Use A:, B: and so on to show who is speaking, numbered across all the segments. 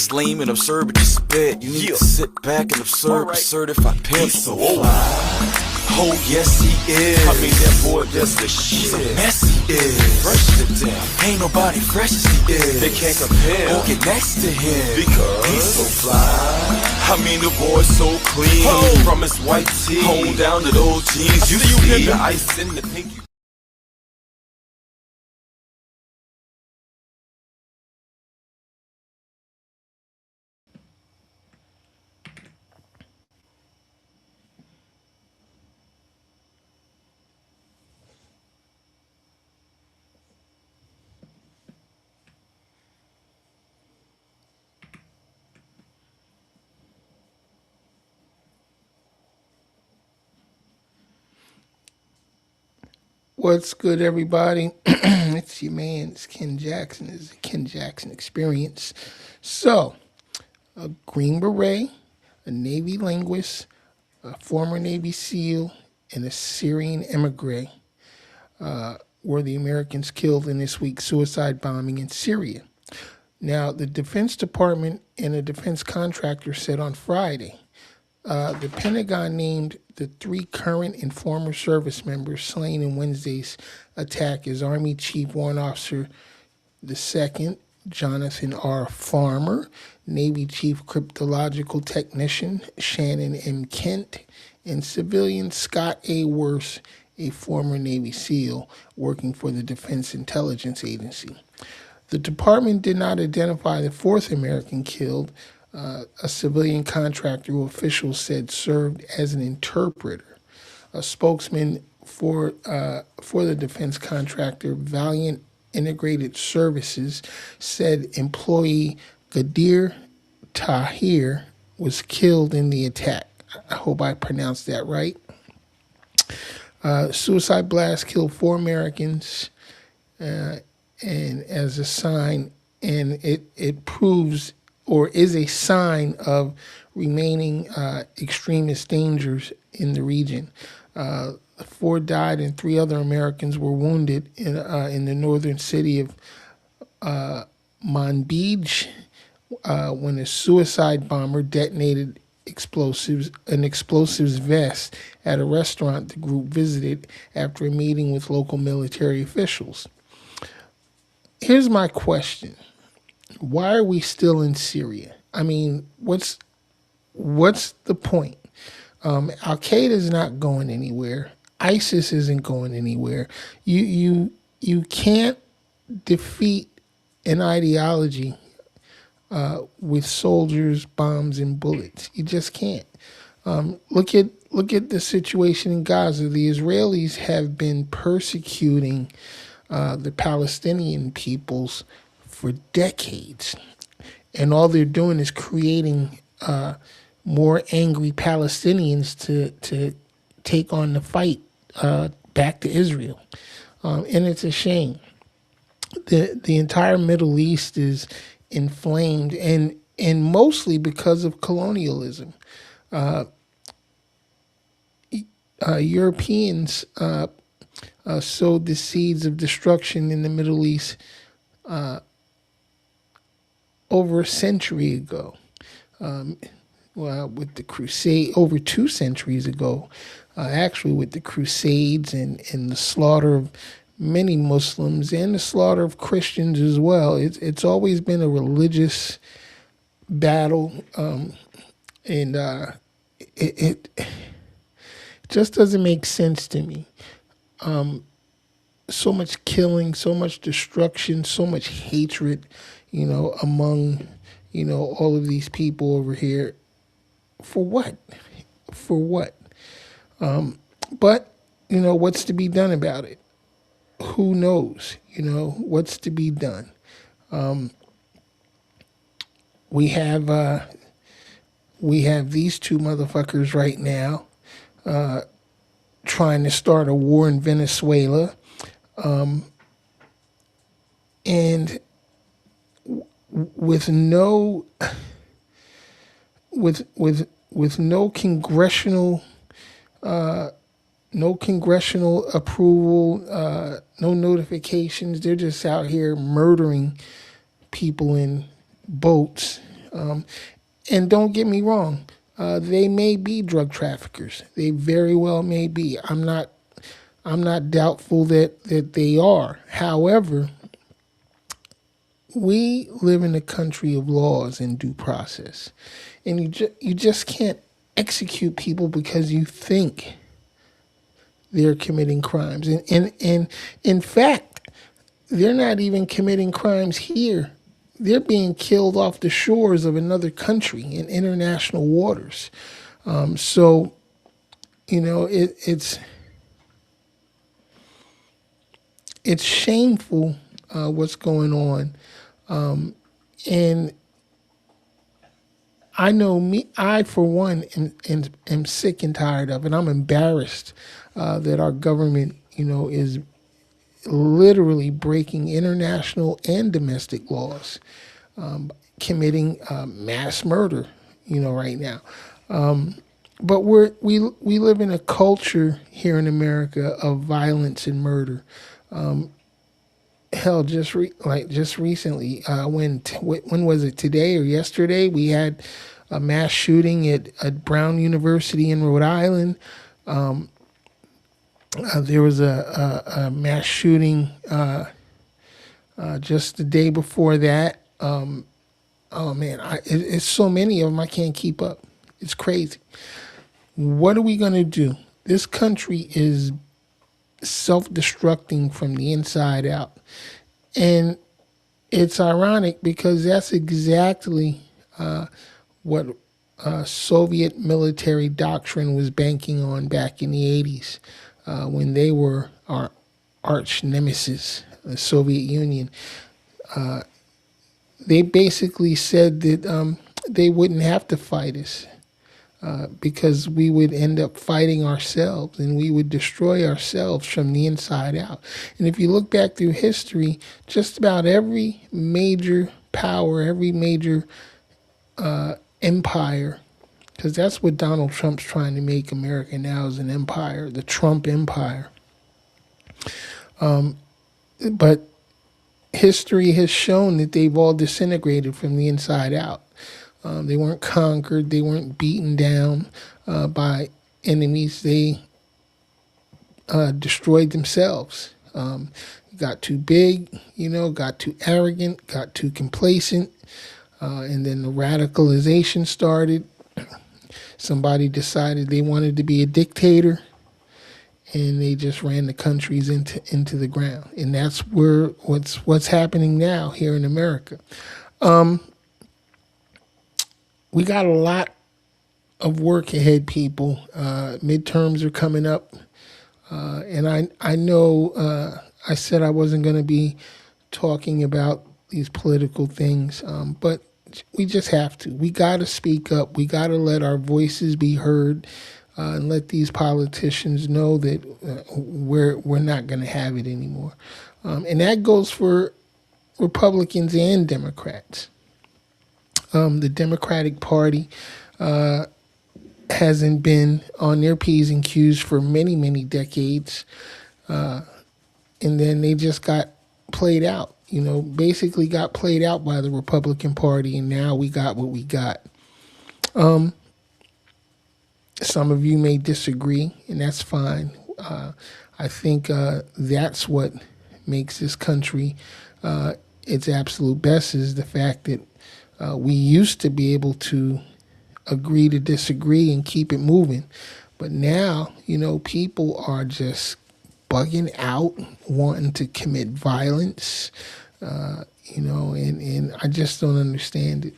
A: It's lame and absurd, but you spit. You need to sit back and observe a certified pimp. He's so fly. Oh yes he is. I mean that boy does the shit. He's a mess he is. Fresh to death. Ain't nobody fresh as he is. They can't compare. Won't get next to him because he's so fly. I mean the boy's so clean. From his white tee on down to those jeans. You see the ice in the pink.
B: What's good, everybody? It's your man, it's Ken Jackson. It's the Ken Jackson Experience. So, a Green Beret, a Navy linguist, a former Navy SEAL, and a Syrian emigre were the Americans killed in this week's suicide bombing in Syria. Now, the Defense Department and a defense contractor said on Friday the Pentagon named the 3 current and former service members slain in Wednesday's attack as Army Chief Warrant Officer II Jonathan R. Farmer, Navy Chief Cryptological Technician Shannon M. Kent, and civilian Scott A. Worth, a former Navy SEAL working for the Defense Intelligence Agency. The department did not identify the 4th American killed, a civilian contractor who officials said served as an interpreter. A spokesman for the defense contractor, Valiant Integrated Services, said employee Gadir Tahir was killed in the attack. I hope I pronounced that right. Suicide blast killed 4 Americans, and as a sign, and it proves or is a sign of remaining extremist dangers in the region. 4 died and 3 other Americans were wounded in the northern city of Manbij when a suicide bomber detonated an explosives vest at a restaurant the group visited after a meeting with local military officials. Here's my question. Why are we still in Syria? I mean, what's the point? Al-Qaeda is not going anywhere. ISIS isn't going anywhere. You can't defeat an ideology with soldiers, bombs, and bullets. You just can't. Look at the situation in Gaza. The Israelis have been persecuting the Palestinian peoples for decades, and all they're doing is creating more angry Palestinians to take on the fight back to Israel, and it's a shame. The entire Middle East is inflamed, and mostly because of colonialism. Europeans sowed the seeds of destruction in the Middle East over a century ago. With the Crusade, over 2 centuries ago, actually with the Crusades and the slaughter of many Muslims and the slaughter of Christians as well. It's always been a religious battle, and it just doesn't make sense to me. So much killing, so much destruction, so much hatred, among, all of these people over here. For what? For what? But, what's to be done about it? Who knows? What's to be done? We have these 2 motherfuckers right now trying to start a war in Venezuela, and with no congressional approval, no notifications. They're just out here murdering people in boats And don't get me wrong, they may be drug traffickers. They very well may be. I'm not doubtful that they are. However, we live in a country of laws and due process, and you just can't execute people because you think they're committing crimes. And in fact, they're not even committing crimes here. They're being killed off the shores of another country in international waters. So it's shameful what's going on, and I know me. I, for one, am sick and tired of it. I'm embarrassed that our government, is literally breaking international and domestic laws, committing mass murder, right now. But we live in a culture here in America of violence and murder. Hell, just recently, when was it, today or yesterday? We had a mass shooting at Brown University in Rhode Island. There was a mass shooting just the day before that. Oh man, it's so many of them I can't keep up. It's crazy. What are we gonna do? This country is self-destructing from the inside out, and it's ironic because that's exactly what Soviet military doctrine was banking on back in the 80s when they were our arch nemesis, the Soviet Union. They basically said that they wouldn't have to fight us because we would end up fighting ourselves and we would destroy ourselves from the inside out. And if you look back through history, just about every major power, every major empire, because that's what Donald Trump's trying to make America now, is an empire, the Trump empire. But history has shown that they've all disintegrated from the inside out. They weren't conquered. They weren't beaten down by enemies. They destroyed themselves. Got too big, got too arrogant, got too complacent, and then the radicalization started. Somebody decided they wanted to be a dictator, and they just ran the countries into the ground. And that's what's happening now here in America. We got a lot of work ahead, people. Midterms are coming up, and I know I said I wasn't going to be talking about these political things, but we just have to. We got to speak up. We got to let our voices be heard, and let these politicians know that we're not going to have it anymore. And that goes for Republicans and Democrats. The Democratic Party hasn't been on their P's and Q's for many, many decades. And then they just got played out, basically got played out by the Republican Party, and now we got what we got. Some of you may disagree, and that's fine. I think that's what makes this country its absolute best, is the fact that we used to be able to agree to disagree and keep it moving. But now, people are just bugging out, wanting to commit violence, and I just don't understand it.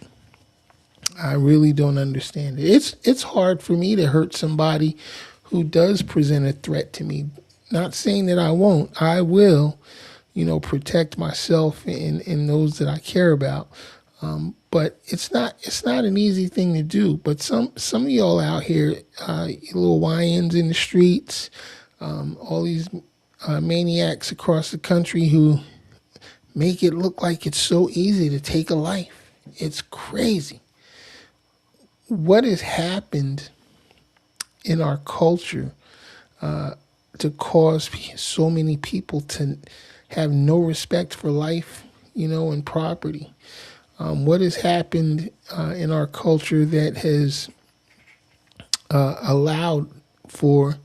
B: I really don't understand it. It's hard for me to hurt somebody who does present a threat to me. Not saying that I won't. I will, protect myself and those that I care about. But it's not an easy thing to do. But some of y'all out here, little YNs in the streets, all these maniacs across the country who make it look like it's so easy to take a life. It's crazy. What has happened in our culture to cause so many people to have no respect for life, and property? What has happened in our culture that has allowed for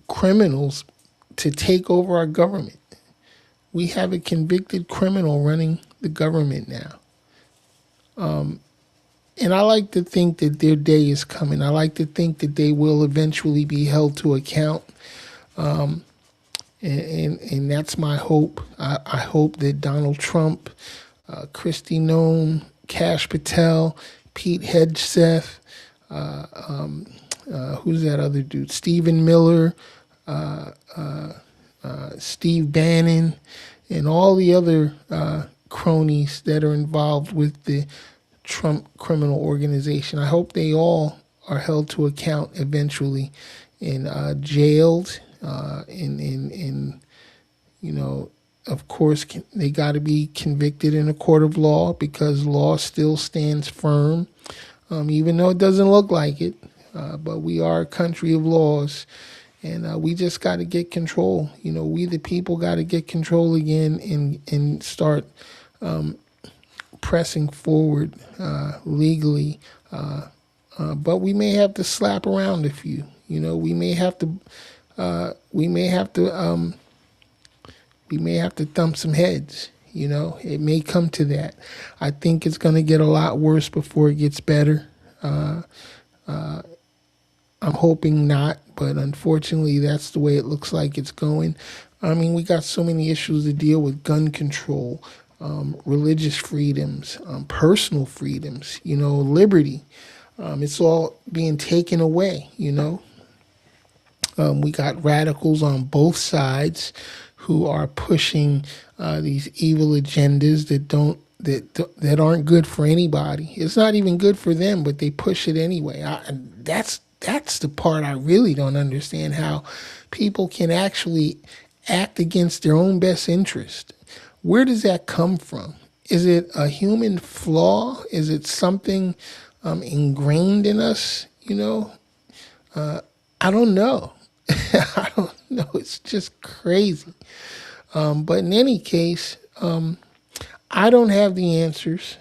B: criminals to take over our government? We have a convicted criminal running the government now. And I like to think that their day is coming. I like to think that they will eventually be held to account. And that's my hope. I hope that Donald Trump, Kristi Noem, Cash Patel, Pete Hegseth, who's that other dude? Stephen Miller, Steve Bannon, and all the other cronies that are involved with the Trump criminal organization. I hope they all are held to account eventually and jailed. And you know, of course, they got to be convicted in a court of law because law still stands firm, even though it doesn't look like it. But we are a country of laws, and we just got to get control. You know, we the people got to get control again and start pressing forward legally. But we may have to slap around a few. You know, we may have to thump some heads. You know, it may come to that. I think it's going to get a lot worse before it gets better. I'm hoping not, but unfortunately, that's the way it looks like it's going. I mean, we got so many issues to deal with: gun control, religious freedoms, personal freedoms, you know, liberty. It's all being taken away, you know. We got radicals on both sides who are pushing these evil agendas that aren't good for anybody. It's not even good for them, but they push it anyway. That's the part I really don't understand, how people can actually act against their own best interest. Where does that come from? Is it a human flaw? Is it something ingrained in us? You know, I don't know. I don't know. It's just crazy. But in any case, I don't have the answers.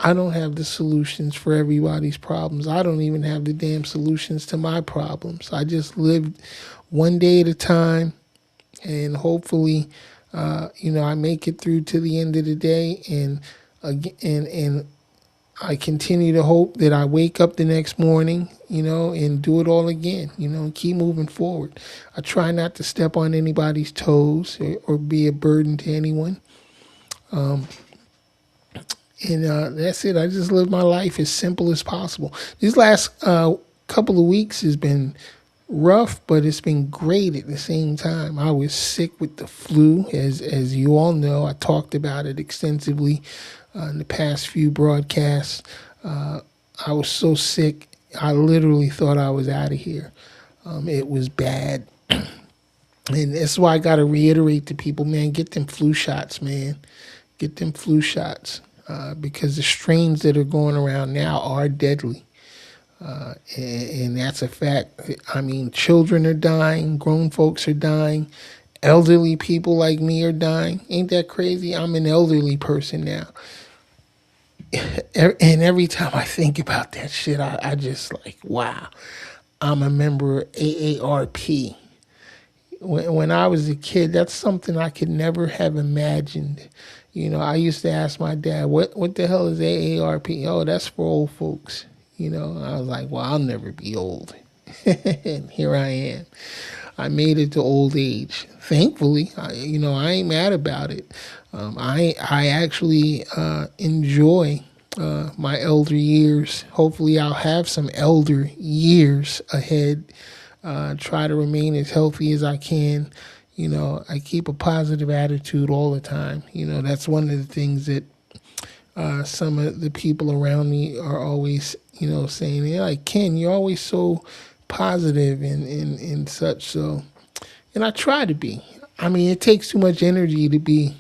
B: I don't have the solutions for everybody's problems. I don't even have the damn solutions to my problems. I just live one day at a time, and hopefully, I make it through to the end of the day, and I continue to hope that I wake up the next morning, you know, and do it all again, you know, and keep moving forward. I try not to step on anybody's toes or be a burden to anyone. And that's it. I just live my life as simple as possible. These last couple of weeks has been rough, but it's been great at the same time. I was sick with the flu, as you all know. I talked about it extensively in the past few broadcasts. I was so sick, I literally thought I was out of here. It was bad. And that's why I got to reiterate to people, man, get them flu shots, man. Get them flu shots. Because the strains that are going around now are deadly. And that's a fact. I mean, children are dying, grown folks are dying, elderly people like me are dying. Ain't that crazy? I'm an elderly person now. And every time I think about that shit, I just like, wow, I'm a member of AARP. When I was a kid, that's something I could never have imagined. You know, I used to ask my dad, what the hell is AARP? Oh, that's for old folks. You know, I was like, well, I'll never be old. And here I am. I made it to old age. Thankfully, I ain't mad about it. I actually enjoy my elder years. Hopefully, I'll have some elder years ahead. Try to remain as healthy as I can. You know, I keep a positive attitude all the time. You know, that's one of the things that some of the people around me are always, you know, saying, yeah, like, Ken, you're always so positive and such. So, and I try to be. I mean, it takes too much energy to be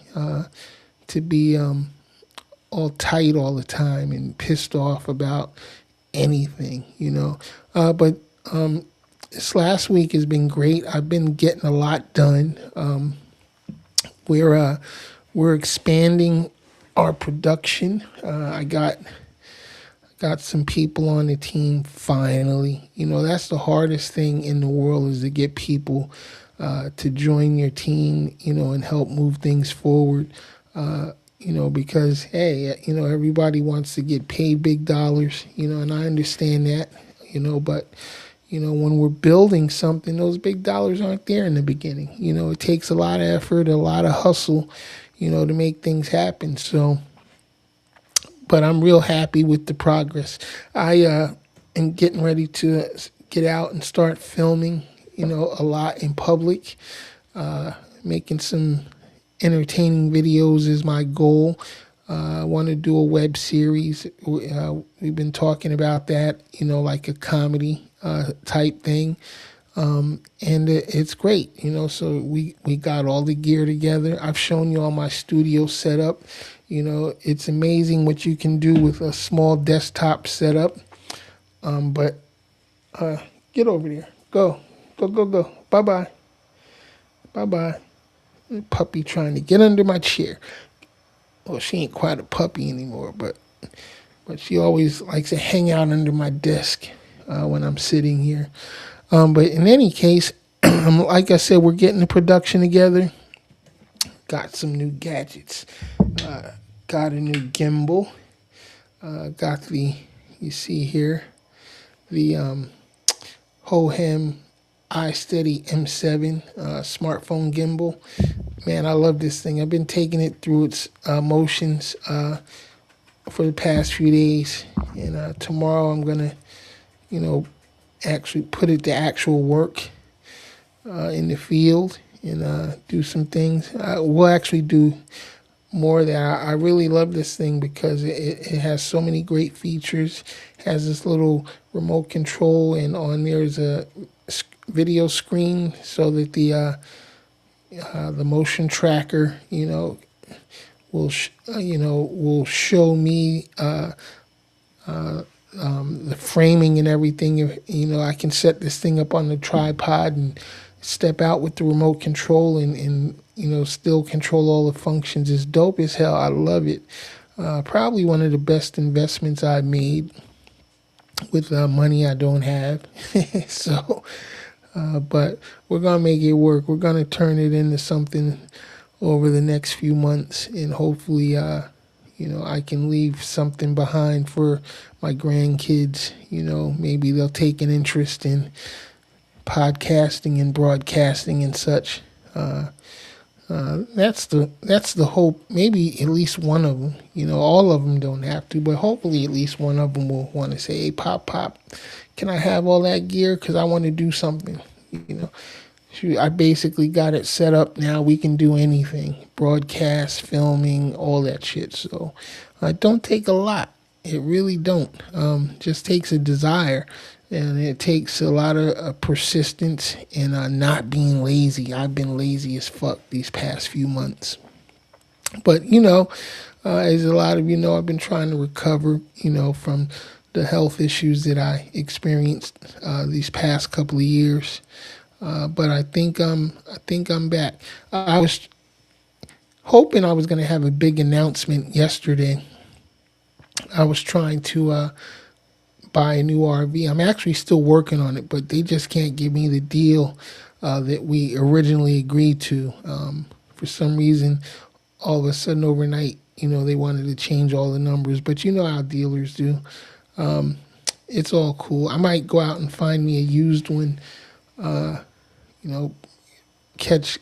B: all tight all the time and pissed off about anything, you know. But this last week has been great. I've been getting a lot done. We're expanding our production. I got some people on the team finally. That's the hardest thing in the world, is to get people to join your team, and help move things forward. Because hey, everybody wants to get paid big dollars, and I understand that, but when we're building something, those big dollars aren't there in the beginning. It takes a lot of effort, a lot of hustle, to make things happen. So, but I'm real happy with the progress. I am getting ready to get out and start filming, a lot in public. Making some entertaining videos is my goal. I want to do a web series. We've been talking about that, like a comedy type thing. And it's great, so we got all the gear together. I've shown you all my studio setup. It's amazing what you can do with a small desktop setup. But get over there. Go. Go. Bye-bye. Bye-bye. Puppy trying to get under my chair. Well, she ain't quite a puppy anymore, but she always likes to hang out under my desk when I'm sitting here. But in any case, like I said, we're getting the production together. Got some new gadgets. Got a new gimbal. Got you see here, the Hohem iSteady M7 smartphone gimbal. Man, I love this thing. I've been taking it through its motions for the past few days. And tomorrow I'm going to, actually put it to actual work in the field and do some things. We'll actually do more of that. I really love this thing because it has so many great features. It has this little remote control, and on there is a video screen so that the motion tracker, will show me the framing and everything. I can set this thing up on the tripod and step out with the remote control and still control all the functions. It's dope as hell. I love it. Probably one of the best investments I've made with money I don't have. So, but we're going to make it work. We're going to turn it into something over the next few months, and hopefully, I can leave something behind for my grandkids. Maybe they'll take an interest in podcasting and broadcasting and such. That's the hope. Maybe at least one of them. All of them don't have to, but hopefully at least one of them will want to say, "Hey, Pop, can I have all that gear? Because I want to do something." Shoot, I basically got it set up now. We can do anything: broadcast, filming, all that shit. So it don't take a lot. It really don't. Just takes a desire, and it takes a lot of persistence and not being lazy. I've been lazy as fuck these past few months. But, as a lot of you know, I've been trying to recover, from the health issues that I experienced these past couple of years. But I think I'm back. I was hoping I was going to have a big announcement yesterday. I was trying to buy a new RV. I'm actually still working on it, but they just can't give me the deal that we originally agreed to. For some reason, all of a sudden overnight, they wanted to change all the numbers. But you know how dealers do. It's all cool. I might go out and find me a used one. Catch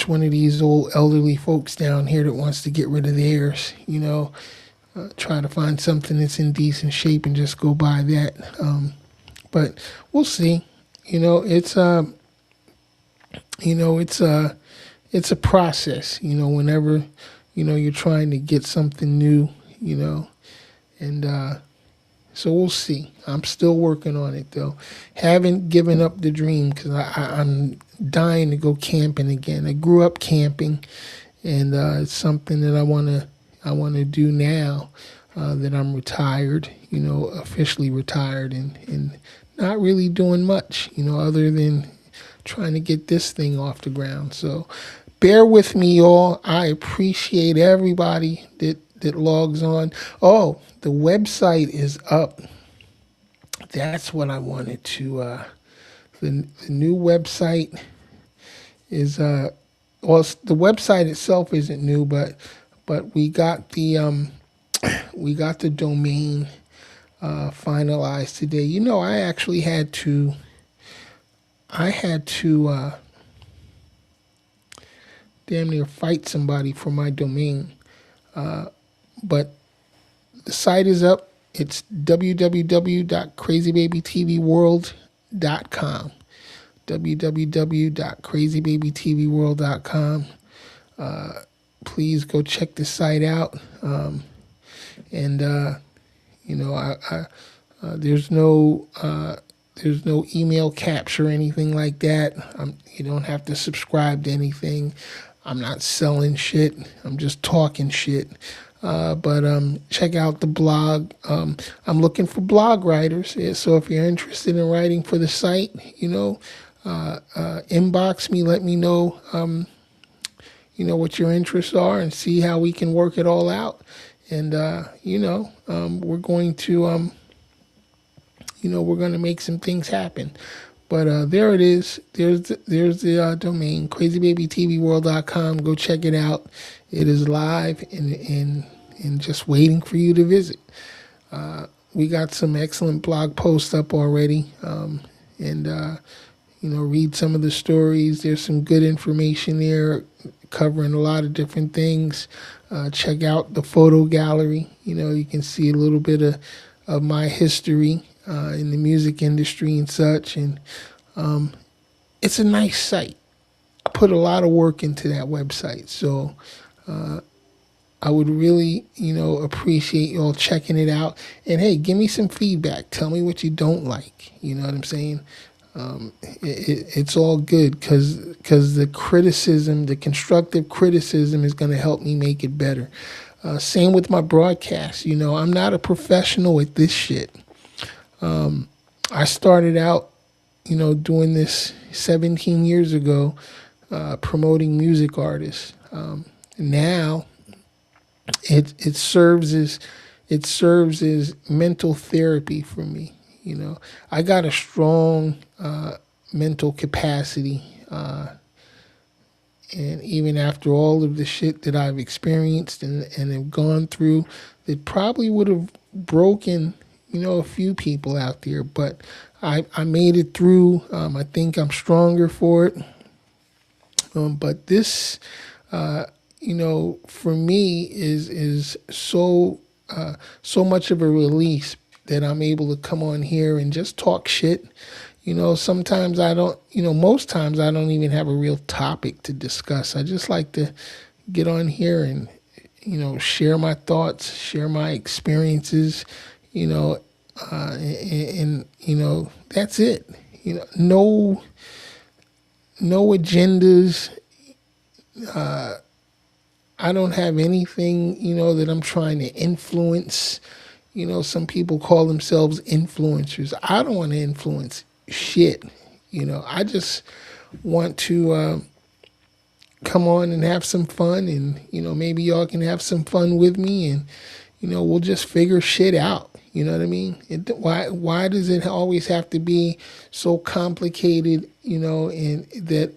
B: one of these old elderly folks down here that wants to get rid of theirs. Try to find something that's in decent shape and just go buy that. But we'll see. It's a process. Whenever you're trying to get something new. And so we'll see. I'm still working on it though. Haven't given up the dream because I'm dying to go camping again. I grew up camping, and it's something that I want to do now that I'm retired, officially retired and not really doing much, other than trying to get this thing off the ground. So, bear with me, y'all. I appreciate everybody that logs on. Oh, the website is up. That's what I wanted to. The new website is well, the website itself isn't new, but we got the domain finalized today. You know, I had to damn near fight somebody for my domain, but the site is up. It's www.crazybabytvworld.com. www.crazybabytvworld.com. Please go check the site out. And you know, there's no email capture or anything like that. You don't have to subscribe to anything. I'm not selling shit. I'm just talking shit. But check out the blog. I'm looking for blog writers. Yeah, so if you're interested in writing for the site, you know, inbox me. Let me know, you know, what your interests are, and see how we can work it all out. And you know, we're going to you know, we're going to make some things happen. But there it is. There's the domain, crazybabytvworld.com. Go check it out. It is live and just waiting for you to visit. We got some excellent blog posts up already. And you know, read some of the stories. There's some good information there covering a lot of different things. Check out the photo gallery. You know, you can see a little bit of my history in the music industry and such. And it's a nice site. I put a lot of work into that website. So I would really, you know, appreciate y'all checking it out. And hey, give me some feedback. Tell me what you don't like. You know what I'm saying? It's all good because the criticism, the constructive criticism, is going to help me make it better. Same with my broadcast. You know, I'm not a professional at this shit. I started out, you know, doing this 17 years ago, promoting music artists. Now, it serves as mental therapy for me. You know, I got a strong mental capacity, and even after all of the shit that I've experienced and have gone through, that probably would have broken, you know, a few people out there. But I made it through. I think I'm stronger for it. But this, you know, for me is so much of a release that I'm able to come on here and just talk shit. You know, sometimes I don't, you know, most times I don't even have a real topic to discuss. I just like to get on here and, you know, share my thoughts, share my experiences, you know, and you know, that's it. You know, no agendas. I don't have anything, you know, that I'm trying to influence. You know, some people call themselves influencers. I don't want to influence shit. You know, I just want to come on and have some fun, and you know, maybe y'all can have some fun with me, and you know, we'll just figure shit out. You know what I mean? Why does it always have to be so complicated? You know, and that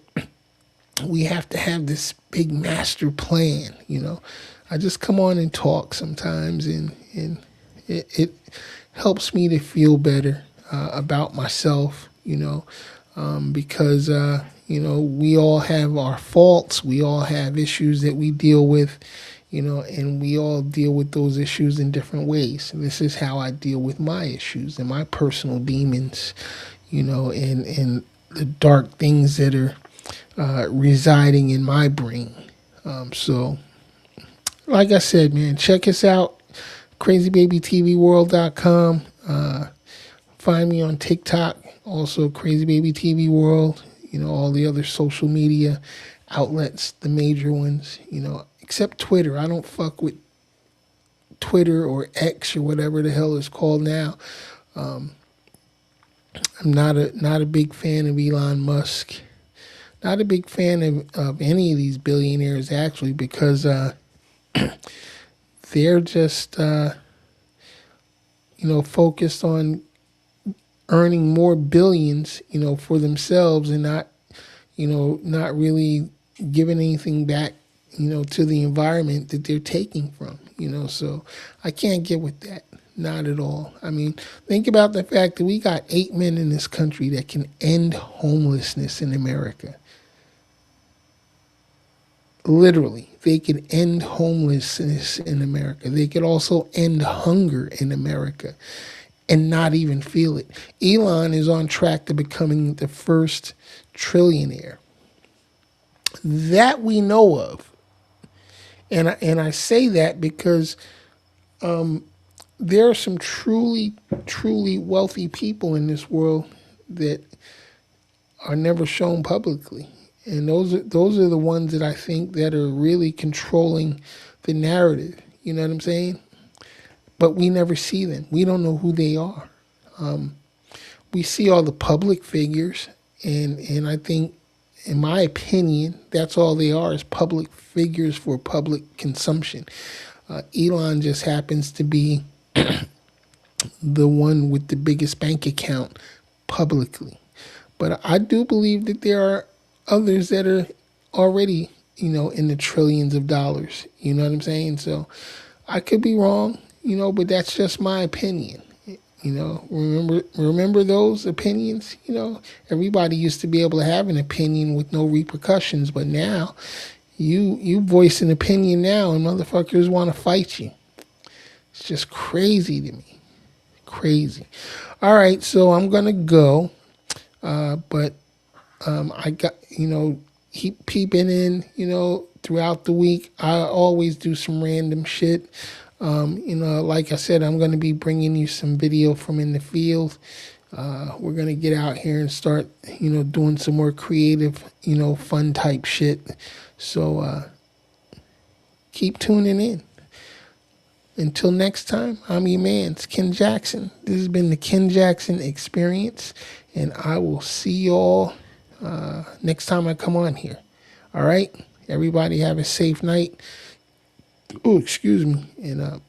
B: we have to have this big master plan. You know, I just come on and talk sometimes, and it helps me to feel better about myself. You know, because you know, we all have our faults. We all have issues that we deal with. You know, and we all deal with those issues in different ways. This is how I deal with my issues and my personal demons. You know, and the dark things that are residing in my brain. So, like I said, man, check us out, crazybabytvworld.com. Find me on TikTok, also crazybabytvworld. You know, all the other social media outlets, the major ones, you know, except Twitter. I don't fuck with Twitter or X or whatever the hell it's called now. I'm not a big fan of Elon Musk. Not a big fan of any of these billionaires actually, because they're just focused on earning more billions, for themselves, and not really giving anything back, to the environment that they're taking from, So I can't get with that. Not at all. I mean, think about the fact that we got 8 men in this country that can end homelessness in America. Literally, they could end homelessness in America. They could also end hunger in America and not even feel it. Elon is on track to becoming the first trillionaire that we know of. And I say that because there are some truly, truly wealthy people in this world that are never shown publicly. And those are the ones that I think that are really controlling the narrative. You know what I'm saying? But we never see them. We don't know who they are. We see all the public figures, and I think, in my opinion, that's all they are, is public figures for public consumption. Elon just happens to be the one with the biggest bank account publicly. But I do believe that there are others that are already, in the trillions of dollars. You know what I'm saying? So I could be wrong, but that's just my opinion. Remember those opinions? Everybody used to be able to have an opinion with no repercussions, but now you voice an opinion now and motherfuckers want to fight you. It's just crazy to me. Crazy. All right, so I'm gonna go, but I got keep peeping in, throughout the week. I always do some random shit. Like I said, I'm going to be bringing you some video from in the field. We're going to get out here and start, doing some more creative, fun type shit. So keep tuning in. Until next time, I'm your man, it's Ken Jackson. This has been the Ken Jackson Experience, and I will see y'all next time I come on here. All right? Everybody have a safe night. Oh, excuse me. And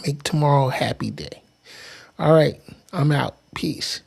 B: make tomorrow a happy day. All right. I'm out. Peace.